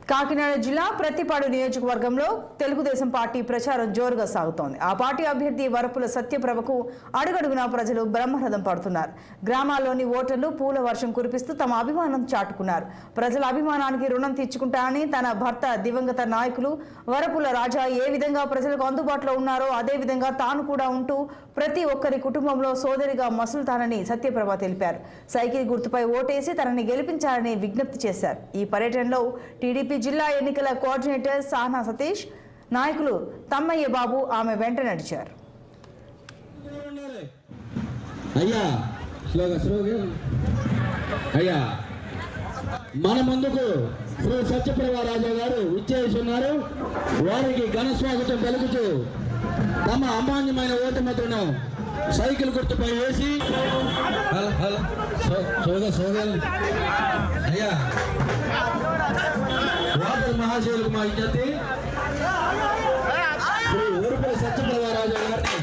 కాకినాడ జిల్లా ప్రతిపాడు నియోజకవర్గంలో తెలుగుదేశం పార్టీ ప్రచారం జోరుగా సాగుతోంది. ఆ పార్టీ అభ్యర్థి వరపుల సత్యప్రభకు అడుగడుగునా ప్రజలు బ్రహ్మరథం పడుతున్నారు. గ్రామాల్లోని ఓటర్లు పూల వర్షం కురిపిస్తూ తమ అభిమానం చాటుకున్నారు. ప్రజల అభిమానానికి రుణం తీర్చుకుంటానని తన భర్త దివంగత నాయకులు వరపుల రాజా ఏ విధంగా ప్రజలకు అందుబాటులో ఉన్నారో అదే విధంగా తాను కూడా ఉంటూ ప్రతి ఒక్కరి కుటుంబంలో సోదరిగా మసులుతానని సత్యప్రభ తెలిపారు. సైకిల్ గుర్తుపై ఓటేసి తనని గెలిపించాలని విజ్ఞప్తి చేశారు. ఈ పర్యటనలో టీడీపీ జిల్లా ఎన్నికల కోఆర్డినేటర్ సాహనా సతీష్, నాయకులు తమ్మయ్య బాబు ఆమె వెంట నడిచారు. మన ముందుకు శ్రీ సత్యప్రభ రాజా గారు ఇచ్చేస్తున్నారు. వారికి ఘన స్వాగతం పలుకుతూ తమ అమాన్యమైన ఓటమితోను సైకిల్ గుర్తుపై వేసి అయ్యా మహాశయులకు మా విజ్ఞప్తి శ్రీ వరపుల సత్యప్రభ రాజా గారిని